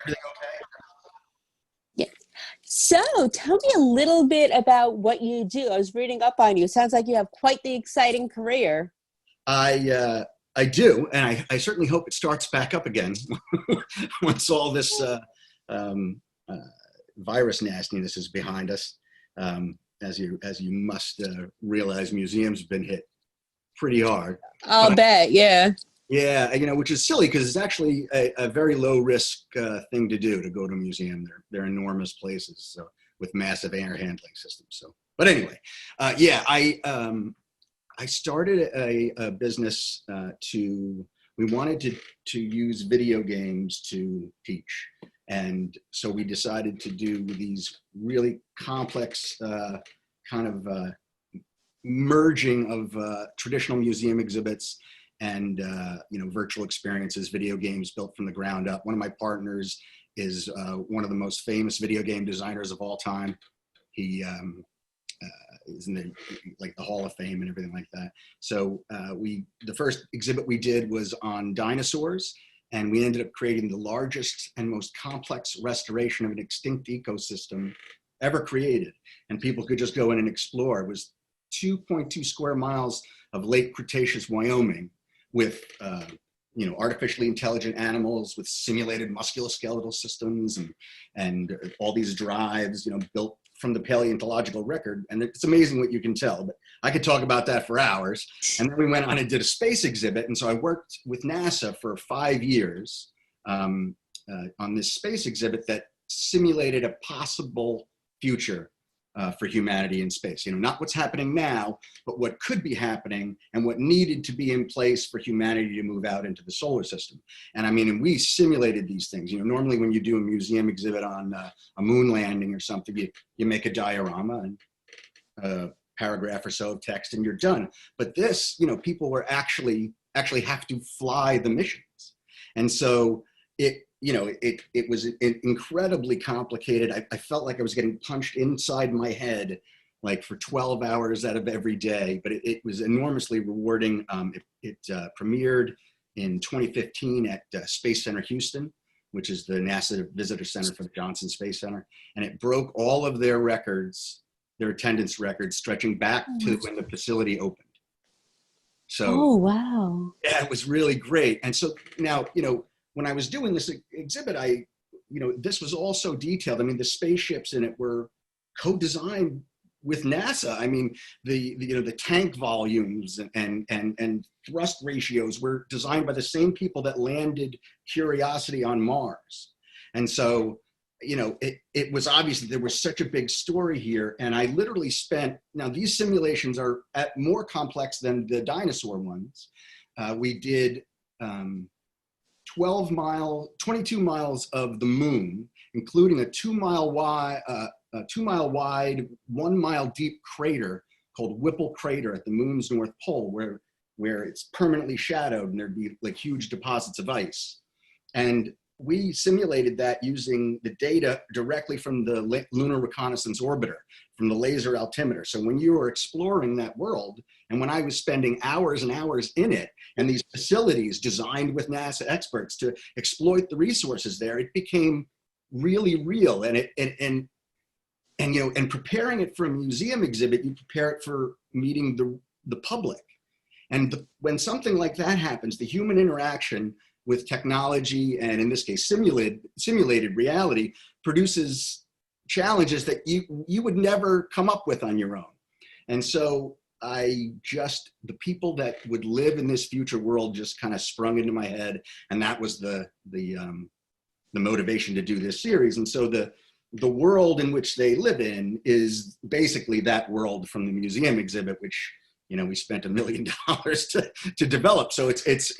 Everything okay? Yeah. So tell me a little bit about what you do. I was reading up on you. Sounds like you have quite the exciting career. I do, and I certainly hope it starts back up again once all this um, uh, virus nastiness is behind us. As you must realize, museums have been hit pretty hard. I'll But bet, yeah. yeah, which is silly because it's actually a very low risk thing to do to go to a museum. They're enormous places, so with massive air handling systems. So, but anyway, yeah, I started a business we wanted to use video games to teach. And so we decided to do these really complex kind of merging of traditional museum exhibits and virtual experiences, video games built from the ground up. One of my partners is one of the most famous video game designers of all time. He is in the Hall of Fame and everything like that. So the first exhibit we did was on dinosaurs, and we ended up creating the largest and most complex restoration of an extinct ecosystem ever created. And people could just go in and explore. It was 2.2 square miles of late Cretaceous Wyoming with artificially intelligent animals with simulated musculoskeletal systems and all these drives, built from the paleontological record. And it's amazing what you can tell, but I could talk about that for hours. And then we went on and did a space exhibit. And so I worked with NASA for 5 years on this space exhibit that simulated a possible future for humanity in space. Not what's happening now, but what could be happening and what needed to be in place for humanity to move out into the solar system. And we simulated these things. Normally when you do a museum exhibit on a moon landing or something, you make a diorama and a paragraph or so of text and you're done. But this, people were actually have to fly the missions. And so it was incredibly complicated. I felt like I was getting punched inside my head, like for 12 hours out of every day, but it was enormously rewarding. It premiered in 2015 at Space Center Houston, which is the NASA Visitor Center for the Johnson Space Center. And it broke all of their records, their attendance records, stretching back to when the facility opened. So, Oh, wow. yeah, it was really great. And so now, when I was doing this exhibit, this was all so detailed. The spaceships in it were co-designed with NASA. The tank volumes and thrust ratios were designed by the same people that landed Curiosity on Mars. And so, it was obvious that there was such a big story here. And I literally now these simulations are more complex than the dinosaur ones. We did 22 miles of the moon, including a 2 mile wide, 1 mile deep crater called Whipple Crater at the moon's North Pole, where it's permanently shadowed and there'd be like huge deposits of ice. And we simulated that using the data directly from the Lunar Reconnaissance Orbiter, from the laser altimeter. So when you were exploring that world, and when I was spending hours and hours in it, and these facilities designed with NASA experts to exploit the resources there, it became really real. And preparing it for a museum exhibit, you prepare it for meeting the public. And when something like that happens, the human interaction with technology, and in this case, simulated reality, produces challenges that you would never come up with on your own. And so the people that would live in this future world just kind of sprung into my head. And that was the motivation to do this series. And so the world in which they live in is basically that world from the museum exhibit, which we spent $1 million to develop. So it's as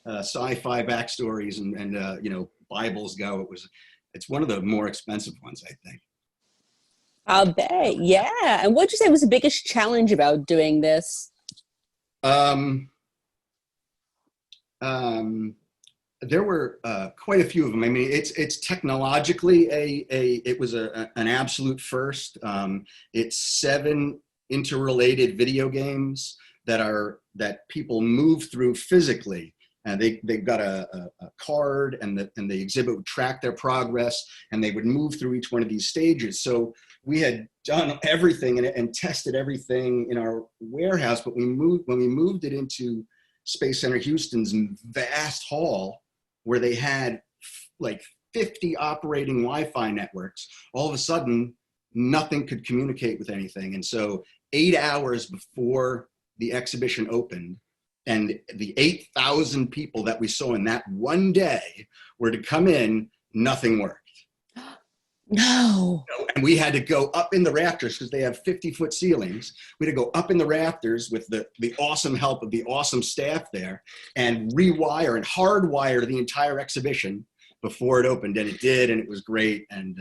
sci-fi backstories and Bibles go, it's one of the more expensive ones, I think. I'll bet, yeah. And what'd you say was the biggest challenge about doing this? There were quite a few of them. It's technologically it was an absolute first. It's 7 interrelated video games that people move through physically And they got a card, and the exhibit would track their progress, and they would move through each one of these stages. So we had done everything and tested everything in our warehouse, but when we moved it into Space Center Houston's vast hall, where they had like 50 operating Wi-Fi networks, all of a sudden nothing could communicate with anything. And so 8 hours before the exhibition opened, and the 8,000 people that we saw in that one day were to come in, nothing worked. No. And we had to go up in the rafters, because they have 50-foot ceilings. We had to go up in the rafters with the awesome help of the awesome staff there, and rewire and hardwire the entire exhibition before it opened. And it did, and it was great. And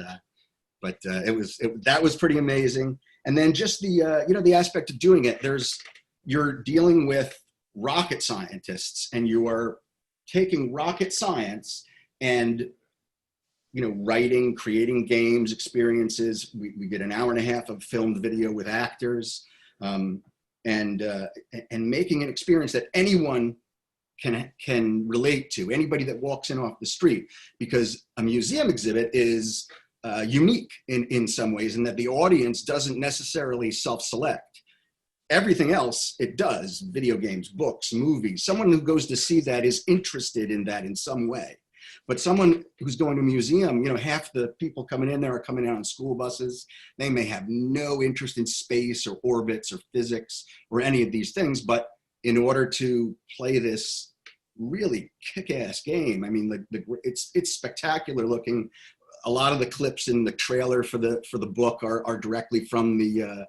that was pretty amazing. And then just the aspect of doing it, you're dealing with rocket scientists, and you are taking rocket science and writing, creating games, experiences. We get an hour and a half of filmed video with actors, and making an experience that anyone can relate to, anybody that walks in off the street, because a museum exhibit is unique in some ways, in that the audience doesn't necessarily self-select. Everything else it does, video games, books, movies. Someone who goes to see that is interested in that in some way. But someone who's going to a museum, half the people coming in there are coming out on school buses. They may have no interest in space or orbits or physics or any of these things. But in order to play this really kick-ass game, I mean, it's spectacular looking. A lot of the clips in the trailer for the book are directly from the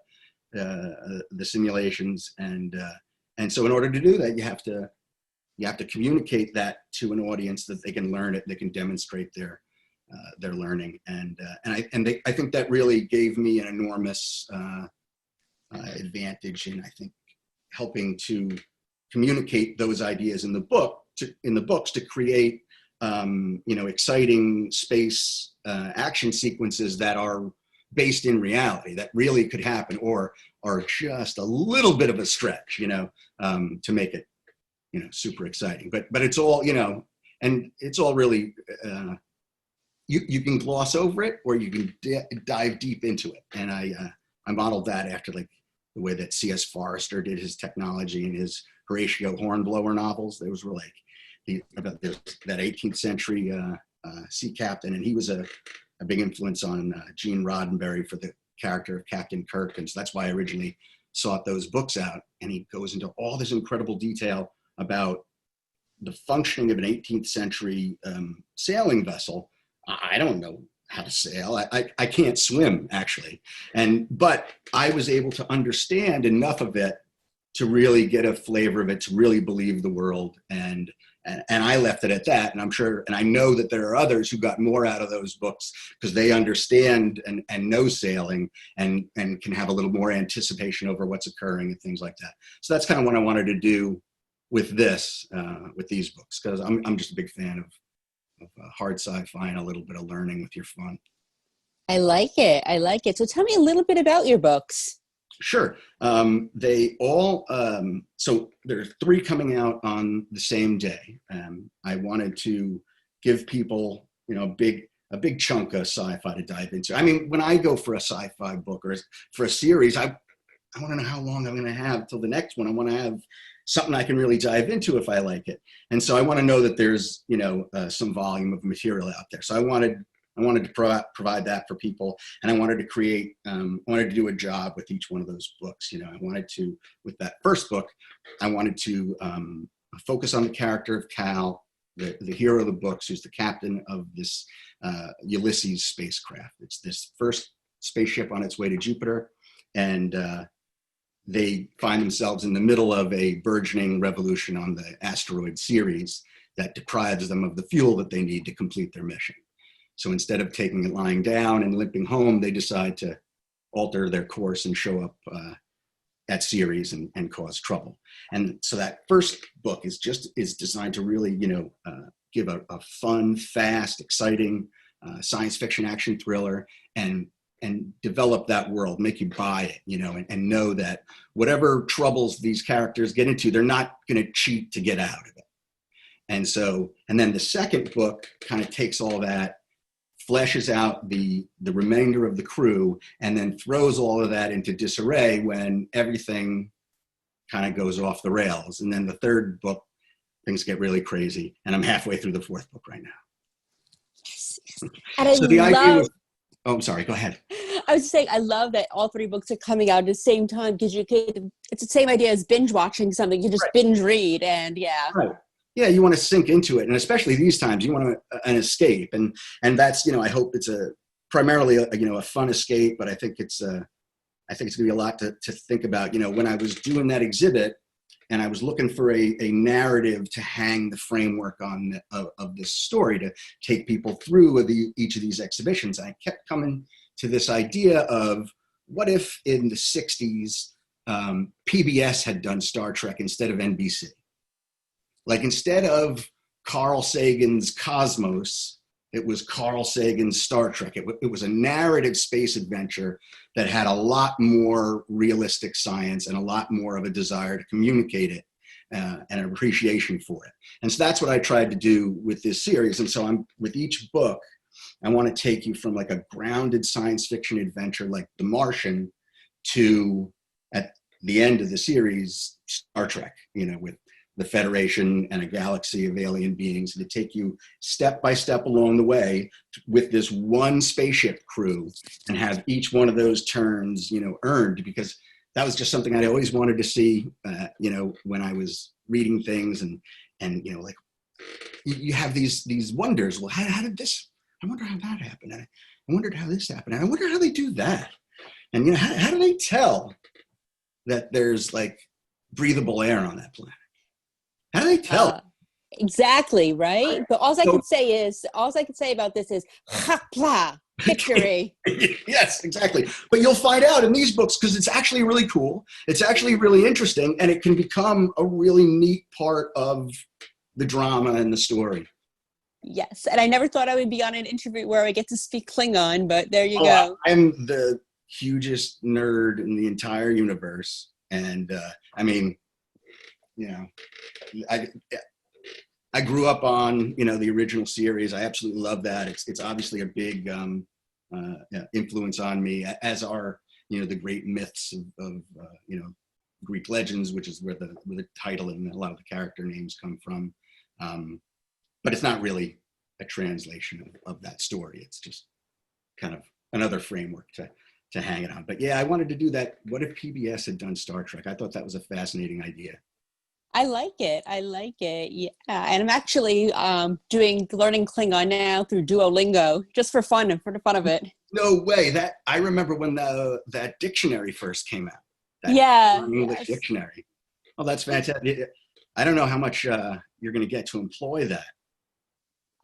simulations, and so in order to do that, you have to communicate that to an audience, that they can learn it, they can demonstrate their learning, and I think that really gave me an enormous advantage in, I think, helping to communicate those ideas in the books to create exciting space action sequences that are based in reality, that really could happen, or are just a little bit of a stretch, to make it, super exciting. But it's all, and it's all really, you can gloss over it, or you can dive deep into it. And I modeled that after like the way that C.S. Forester did his technology in his Horatio Hornblower novels. Those were like about that 18th century sea captain, and he was a big influence on Gene Roddenberry for the character of Captain Kirk. And so that's why I originally sought those books out. And he goes into all this incredible detail about the functioning of an 18th century sailing vessel. I don't know how to sail. I can't swim, actually. But I was able to understand enough of it to really get a flavor of it, to really believe the world. And I left it at that. And I'm sure, and I know that there are others who got more out of those books because they understand and know sailing, and can have a little more anticipation over what's occurring and things like that. So that's kind of what I wanted to do with with these books, because I'm just a big fan of hard sci-fi and a little bit of learning with your fun. I like it. So tell me a little bit about your books. Sure. They all, so there are 3 coming out on the same day. I wanted to give people, a big chunk of sci-fi to dive into. I mean, when I go for a sci-fi book or for a series, I want to know how long I'm going to have till the next one. I want to have something I can really dive into if I like it. And so I want to know that there's, some volume of material out there. So I wanted to provide that for people, and I wanted to create, wanted to do a job with each one of those books. I wanted to, with that first book, I wanted to focus on the character of Cal, the hero of the books, who's the captain of this Ulysses spacecraft. It's this first spaceship on its way to Jupiter, and they find themselves in the middle of a burgeoning revolution on the asteroid Ceres that deprives them of the fuel that they need to complete their mission. So instead of taking it lying down and limping home, they decide to alter their course and show up at Ceres and cause trouble. And so that first book is designed to really, give a fun, fast, exciting science fiction action thriller, and develop that world, make you buy it, and know that whatever troubles these characters get into, they're not going to cheat to get out of it. And so, and then the second book kind of takes all that, fleshes out the remainder of the crew, and then throws all of that into disarray when everything kind of goes off the rails. And then the third book, things get really crazy. And I'm halfway through the fourth book right now. Yes, yes. And I So the idea love, was, oh, I'm sorry, go ahead. I was just saying, I love that all three books are coming out at the same time because it's the same idea as binge watching something. You just Right. binge read, and yeah. Right. Yeah, you want to sink into it, and especially these times, you want an escape, and that's, I hope it's primarily a fun escape, but I think it's going to be a lot to think about. When I was doing that exhibit, and I was looking for a narrative to hang the framework on of this story to take people through each of these exhibitions, I kept coming to this idea of what if in the '60s PBS had done Star Trek instead of NBC. Like, instead of Carl Sagan's Cosmos, it was Carl Sagan's Star Trek. It was a narrative space adventure that had a lot more realistic science and a lot more of a desire to communicate it and an appreciation for it. And so that's what I tried to do with this series. And so with each book, I want to take you from like a grounded science fiction adventure like The Martian to, at the end of the series, Star Trek, with the Federation and a galaxy of alien beings, to take you step by step along the way with this one spaceship crew, and have each one of those turns, earned, because that was just something I always wanted to see, when I was reading things, and like, you have these wonders. Well, how did this? I wonder how that happened. I wondered how this happened. I wonder how they do that. And how do they tell that there's like breathable air on that planet? How do they tell? Exactly, right? But all I can say about this is hapla, victory. Yes, exactly. But you'll find out in these books, because it's actually really cool. It's actually really interesting, and it can become a really neat part of the drama and the story. Yes, and I never thought I would be on an interview where I get to speak Klingon, but there you go. I'm the hugest nerd in the entire universe, and I grew up on the original series. I absolutely love that. It's obviously a big influence on me, as are the great myths of Greek legends, which is where the title and a lot of the character names come from. But it's not really a translation of that story. It's just kind of another framework to hang it on. But yeah, I wanted to do that. What if PBS had done Star Trek? I thought that was a fascinating idea. I like it. Yeah, and I'm actually learning Klingon now through Duolingo, just for fun and for the fun of it. No way! That I remember when that dictionary first came out. English dictionary. Oh, that's fantastic. I don't know how much you're going to get to employ that.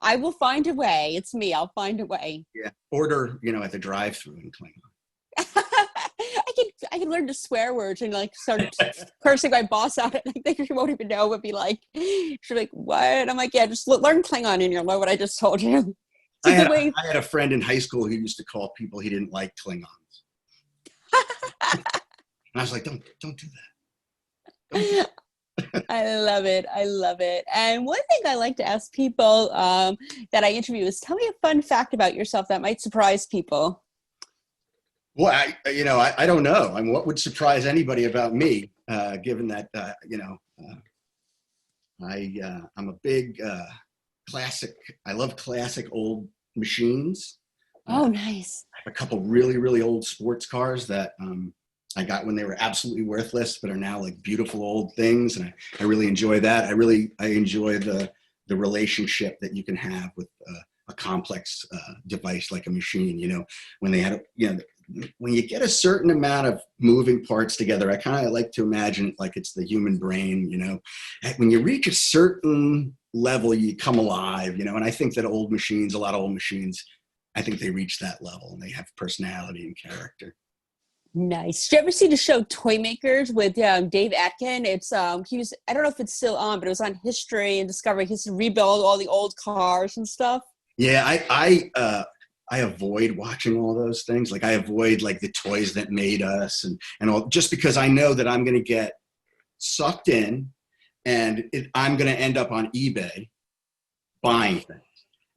I will find a way. It's me. I'll find a way. Yeah. Order, at the drive-thru in Klingon. I can learn the swear words and like start cursing my boss out. I think she won't even know, but she's like, what? I'm like, yeah, just learn Klingon and you'll know what I just told you. I had a friend in high school who used to call people he didn't like Klingons. And I was like, don't do that. I love it. I love it. And one thing I like to ask people that I interview is, tell me a fun fact about yourself that might surprise people. Well, I don't know. I mean, what would surprise anybody about me, given that, I'm a big classic. I love classic old machines. Oh, nice. I have a couple really, really old sports cars that I got when they were absolutely worthless, but are now like beautiful old things. And I really enjoy that. I enjoy the relationship that you can have with a complex device like a machine, when they had, when you get a certain amount of moving parts together, I kind of like to imagine it like it's the human brain, when you reach a certain level, you come alive, and I think that a lot of old machines, I think they reach that level and they have personality and character. Nice. Did you ever see the show Toy Makers with Dave Atkin? It's I don't know if it's still on, but it was on History and Discovery. He used to rebuild all the old cars and stuff. Yeah, I avoid watching all those things. Like I avoid like the toys that made us and all, just because I know that I'm going to get sucked in I'm going to end up on eBay buying things.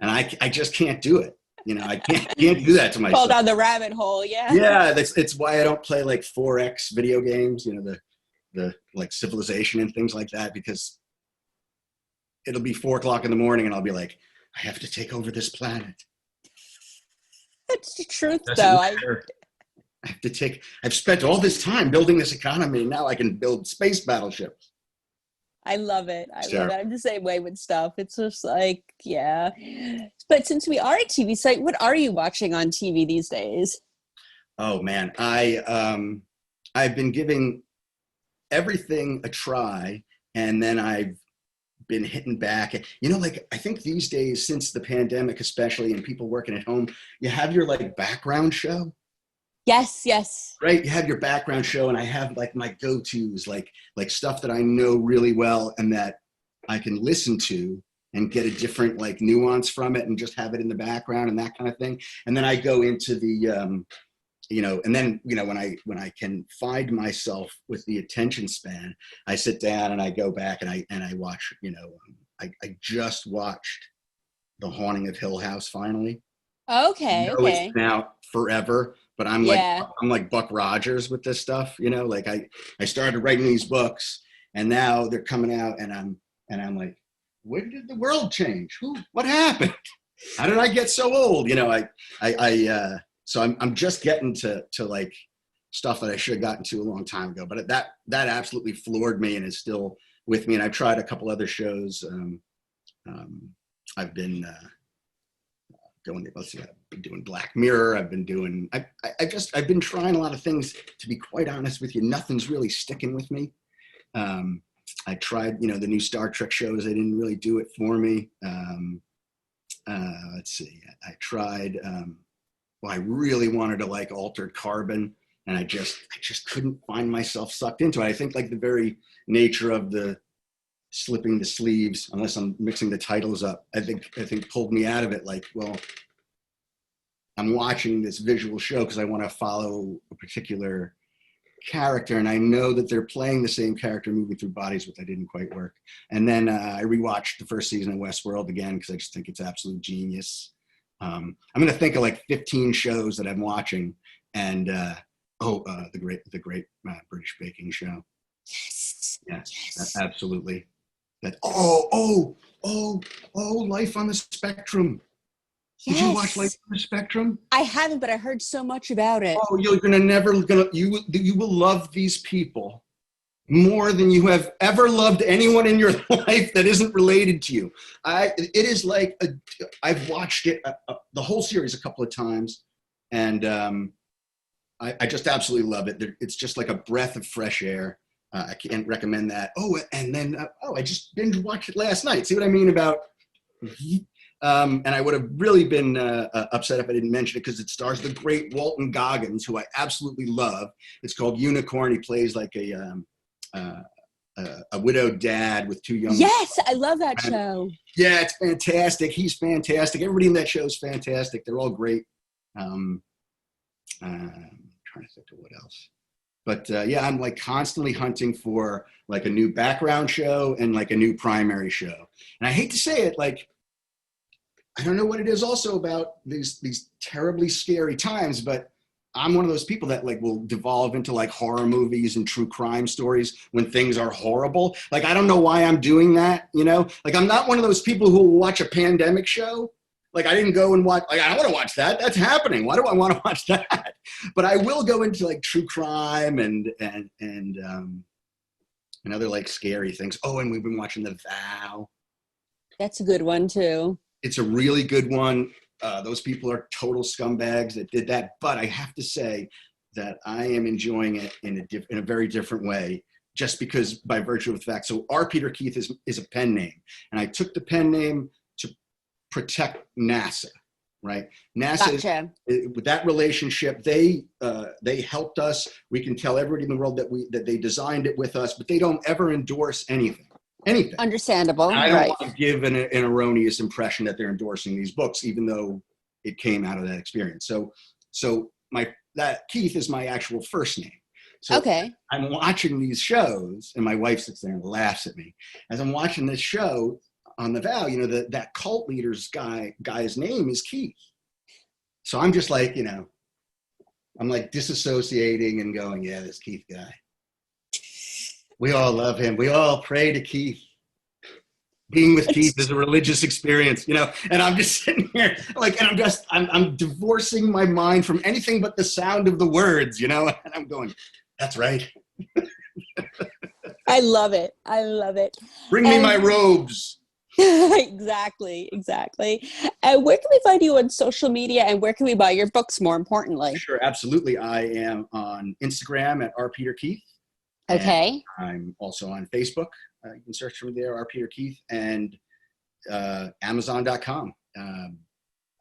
And I just can't do it. You know, I can't do that to myself. Fall down the rabbit hole. Yeah. Yeah. It's why I don't play like 4X video games, you know, the like Civilization and things like that, because it'll be 4:00 in the morning and I'll be like, I have to take over this planet. That's the truth, Doesn't though. matter. I've spent all this time building this economy, and now I can build space battleships. I love it. Sure. I'm the same way with stuff. It's just like, yeah. But since we are a TV site, what are you watching on TV these days? Oh man, I've been giving everything a try, and then I've been hitting back. You know, like I think these days, since the pandemic especially, and people working at home, you have your like background show. Yes. Right, you have your background show, and I have like my go-tos, like stuff that I know really well and that I can listen to and get a different like nuance from it, and just have it in the background and that kind of thing. And then I go into the and then when I can find myself with the attention span, I sit down and I go back and I watch. I just watched The Haunting of Hill House finally. Okay. It's been out forever, but I'm like Buck Rogers with this stuff. You know, like I started writing these books, and now they're coming out, and I'm like, when did the world change? What happened? How did I get so old? You know, so I'm just getting to like stuff that I should have gotten to a long time ago. But that absolutely floored me and is still with me. And I've tried a couple other shows. I've been I've been doing Black Mirror. I've been trying a lot of things. To be quite honest with you, nothing's really sticking with me. I tried, the new Star Trek shows. They didn't really do it for me. Let's see. I tried. I really wanted to like Altered Carbon, and I just couldn't find myself sucked into it. I think like the very nature of the slipping the sleeves, unless I'm mixing the titles up, I think pulled me out of it. Like, well, I'm watching this visual show because I want to follow a particular character, and I know that they're playing the same character moving through bodies, which I didn't quite work. And then I rewatched the first season of Westworld again because I just think it's absolute genius. I'm going to think of like 15 shows that I'm watching, and the great British Baking Show. Yes. Absolutely. That Life on the Spectrum. Did you watch Life on the Spectrum? I haven't, but I heard so much about it. Oh, you will love these people more than you have ever loved anyone in your life that isn't related to you. It is like I've watched it the whole series a couple of times, and I just absolutely love it. It's just like a breath of fresh air. I can't recommend that. Oh, and then I just binge watched it last night. See what I mean about? And I would have really been upset if I didn't mention it because it stars the great Walton Goggins, who I absolutely love. It's called Unicorn. He plays like a widowed dad with two young. Yes, I love that show. Yeah, it's fantastic. He's fantastic. Everybody in that show is fantastic. They're all great. I'm trying to think of what else. But I'm like constantly hunting for like a new background show and like a new primary show. And I hate to say it, like, I don't know what it is also about these terribly scary times, but I'm one of those people that like will devolve into like horror movies and true crime stories when things are horrible. Like, I don't know why I'm doing that, like I'm not one of those people who will watch a pandemic show. Like I didn't go and watch, like, I don't want to watch that. That's happening. Why do I want to watch that? But I will go into like true crime and other like scary things. Oh, and we've been watching The Vow. That's a good one too. It's a really good one. Those people are total scumbags that did that. But I have to say that I am enjoying it in a very different way, just because by virtue of the fact. So R. Peter Keith is a pen name. And I took the pen name to protect NASA, right? NASA, gotcha. With that relationship, they helped us. We can tell everybody in the world that they designed it with us, but they don't ever endorse anything. Understandable. I don't want to give an erroneous impression that they're endorsing these books, even though it came out of that experience. So that Keith is my actual first name. So Okay. I'm watching these shows, and my wife sits there and laughs at me as I'm watching this show on the Vow. You know, that cult leader's guy's name is Keith. So I'm just like, you know, I'm like disassociating and going, yeah, this Keith guy. We all love him. We all pray to Keith. Being with Keith is a religious experience, you know, and I'm just sitting here like, and I'm divorcing my mind from anything but the sound of the words, you know, and I'm going, that's right. I love it. I love it. Bring me my robes. Exactly. Where can we find you on social media, and where can we buy your books, more importantly? Sure, absolutely. I am on Instagram at rpeterkeith. Okay. I'm also on Facebook. You can search for me there, R. Peter Keith, and Amazon.com.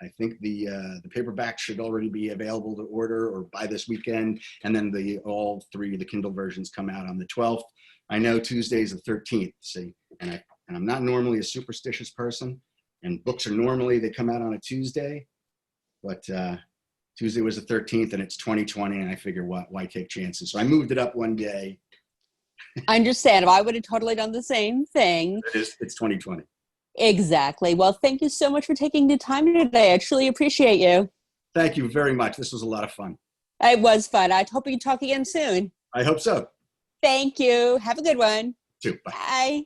I think the paperback should already be available to order or buy this weekend, and then all three of the Kindle versions come out on the 12th. I know Tuesday's the 13th. See, and I'm not normally a superstitious person, and books are normally they come out on a Tuesday, but Tuesday was the 13th, and it's 2020, and I figure why take chances? So I moved it up one day. Understandable. I would have totally done the same thing. It's 2020. Exactly. Well, thank you so much for taking the time today. I truly appreciate you. Thank you very much. This was a lot of fun. It was fun. I hope we can talk again soon. I hope so. Thank you. Have a good one. Too. Bye. Bye.